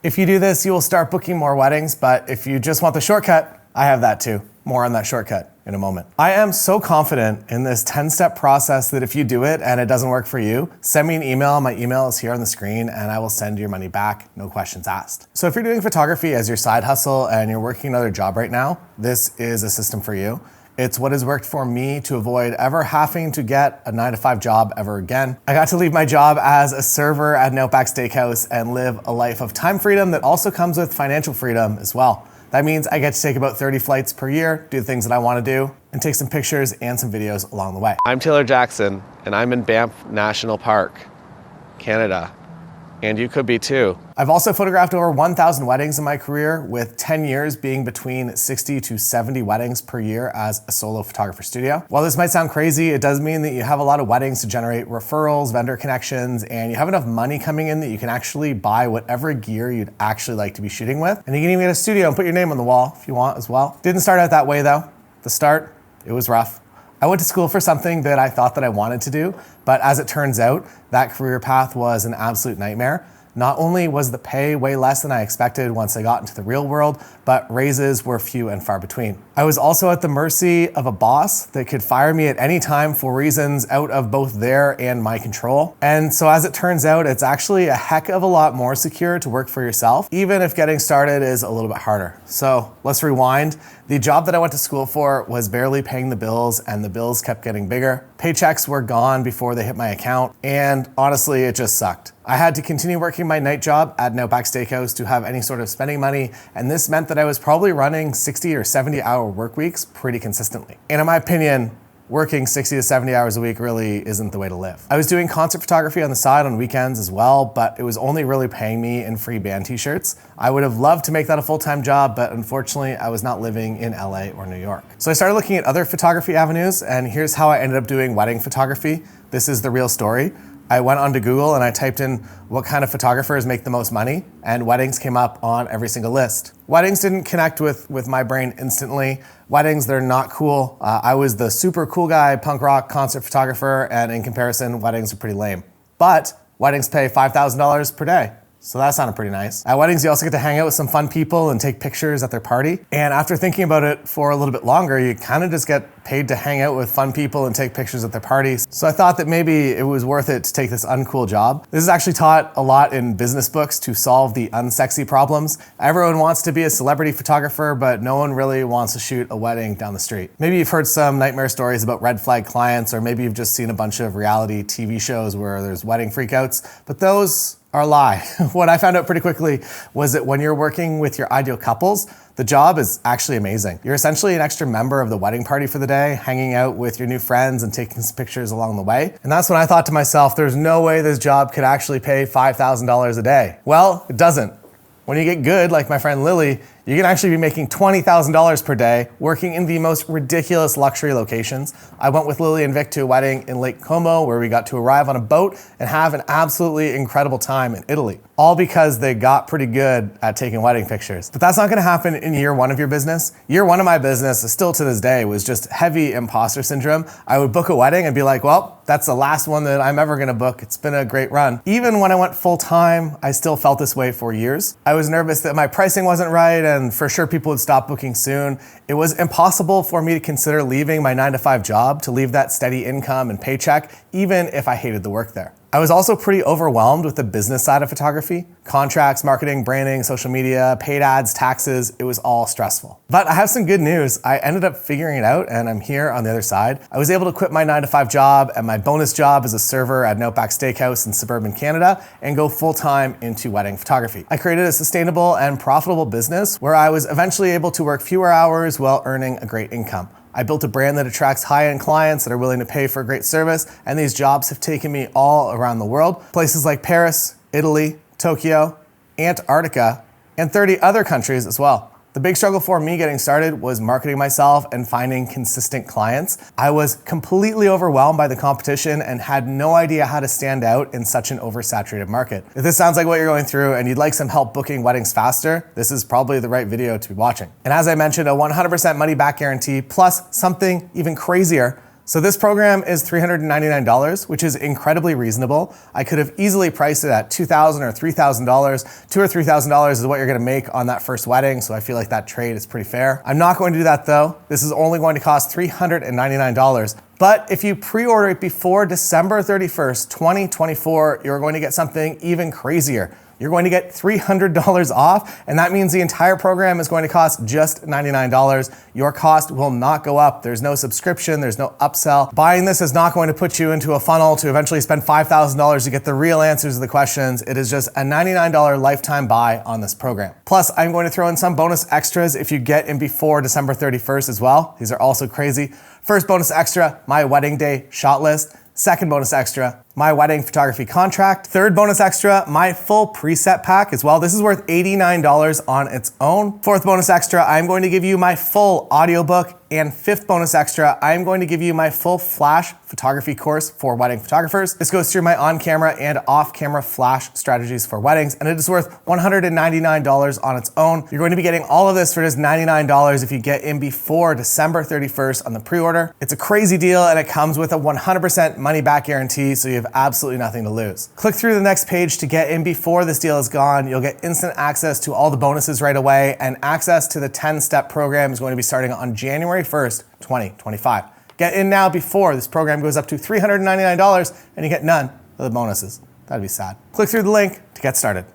If you do this, you will start booking more weddings, but if you just want the shortcut, I have that too. More on that shortcut in a moment. I am so confident in this 10-step process that if you do it and it doesn't work for you, send me an email. My email is here on the screen and I will send your money back, no questions asked. So if you're doing photography as your side hustle and you're working another job right now, this is a system for you. It's what has worked for me to avoid ever having to get a 9-to-5 job ever again. I got to leave my job as a server at an Outback Steakhouse and live a life of time freedom that also comes with financial freedom as well. That means I get to take about 30 flights per year, do the things that I want to do, and take some pictures and some videos along the way. I'm Taylor Jackson, and I'm in Banff National Park, Canada. And you could be too. I've also photographed over 1,000 weddings in my career, with 10 years being between 60 to 70 weddings per year as a solo photographer studio. While this might sound crazy, it does mean that you have a lot of weddings to generate referrals, vendor connections, and you have enough money coming in that you can actually buy whatever gear you'd actually like to be shooting with. And you can even get a studio and put your name on the wall if you want as well. Didn't start out that way though. The start, it was rough. I went to school for something that I thought that I wanted to do, but as it turns out, that career path was an absolute nightmare. Not only was the pay way less than I expected once I got into the real world, but raises were few and far between. I was also at the mercy of a boss that could fire me at any time for reasons out of both their and my control. And so as it turns out, it's actually a heck of a lot more secure to work for yourself, even if getting started is a little bit harder. So let's rewind. The job that I went to school for was barely paying the bills, and the bills kept getting bigger. Paychecks were gone before they hit my account, and honestly, it just sucked. I had to continue working my night job at an Outback Steakhouse to have any sort of spending money, and this meant that I was probably running 60 or 70-hour work weeks pretty consistently. And in my opinion, working 60 to 70 hours a week really isn't the way to live. I was doing concert photography on the side on weekends as well, but it was only really paying me in free band t-shirts. I would have loved to make that a full-time job, but unfortunately I was not living in LA or New York. So I started looking at other photography avenues, and here's how I ended up doing wedding photography. This is the real story. I went onto Google and I typed in what kind of photographers make the most money, and weddings came up on every single list. Weddings didn't connect with my brain instantly. Weddings, they're not cool. I was the super cool guy, punk rock concert photographer, and in comparison, weddings are pretty lame. But weddings pay $5,000 per day. So that sounded pretty nice. At weddings, you also get to hang out with some fun people and take pictures at their party. And after thinking about it for a little bit longer, you kind of just get paid to hang out with fun people and take pictures at their parties. So I thought that maybe it was worth it to take this uncool job. This is actually taught a lot in business books to solve the unsexy problems. Everyone wants to be a celebrity photographer, but no one really wants to shoot a wedding down the street. Maybe you've heard some nightmare stories about red flag clients, or maybe you've just seen a bunch of reality TV shows where there's wedding freakouts, but those are a lie. What I found out pretty quickly was that when you're working with your ideal couples, the job is actually amazing. You're essentially an extra member of the wedding party for the day, hanging out with your new friends and taking some pictures along the way. And that's when I thought to myself, there's no way this job could actually pay $5,000 a day. Well, it doesn't. When you get good, like my friend Lily, you can actually be making $20,000 per day working in the most ridiculous luxury locations. I went with Lily and Vic to a wedding in Lake Como where we got to arrive on a boat and have an absolutely incredible time in Italy. All because they got pretty good at taking wedding pictures. But that's not gonna happen in year one of your business. Year one of my business, still to this day, was just heavy imposter syndrome. I would book a wedding and be like, well, that's the last one that I'm ever gonna book. It's been a great run. Even when I went full time, I still felt this way for years. I was nervous that my pricing wasn't right, and for sure people would stop booking soon. It was impossible for me to consider leaving my 9-to-5 job to leave that steady income and paycheck, even if I hated the work there. I was also pretty overwhelmed with the business side of photography. Contracts, marketing, branding, social media, paid ads, taxes, it was all stressful. But I have some good news. I ended up figuring it out, and I'm here on the other side. I was able to quit my 9-to-5 job and my bonus job as a server at an Outback Steakhouse in suburban Canada and go full-time into wedding photography. I created a sustainable and profitable business where I was eventually able to work fewer hours while earning a great income. I built a brand that attracts high-end clients that are willing to pay for a great service, and these jobs have taken me all around the world. Places like Paris, Italy, Tokyo, Antarctica, and 30 other countries as well. The big struggle for me getting started was marketing myself and finding consistent clients. I was completely overwhelmed by the competition and had no idea how to stand out in such an oversaturated market. If this sounds like what you're going through and you'd like some help booking weddings faster, this is probably the right video to be watching. And as I mentioned, a 100% money back guarantee, plus something even crazier, So this program is $399, which is incredibly reasonable. I could have easily priced it at $2,000 or $3,000. $2,000 or $3,000 is what you're gonna make on that first wedding, so I feel like that trade is pretty fair. I'm not going to do that though. This is only going to cost $399. But if you pre-order it before December 31st, 2024, you're going to get something even crazier. You're going to get $300 off, and that means the entire program is going to cost just $99. Your cost will not go up. There's no subscription, there's no upsell. Buying this is not going to put you into a funnel to eventually spend $5,000 to get the real answers to the questions. It is just a $99 lifetime buy on this program. Plus, I'm going to throw in some bonus extras if you get in before December 31st as well. These are also crazy. First bonus extra, my wedding day shot list. Second bonus extra, my wedding photography contract. Third bonus extra, my full preset pack as well. This is worth $89 on its own. Fourth bonus extra, I'm going to give you my full audiobook. And fifth bonus extra, I'm going to give you my full flash photography course for wedding photographers. This goes through my on-camera and off-camera flash strategies for weddings, and it is worth $199 on its own. You're going to be getting all of this for just $99 if you get in before December 31st on the pre-order. It's a crazy deal, and it comes with a 100% money-back guarantee, so you have absolutely nothing to lose. Click through the next page to get in before this deal is gone. You'll get instant access to all the bonuses right away, and access to the 10-step program is going to be starting on January 1st, 2025. Get in now before this program goes up to $399 and you get none of the bonuses. That'd be sad. Click through the link to get started.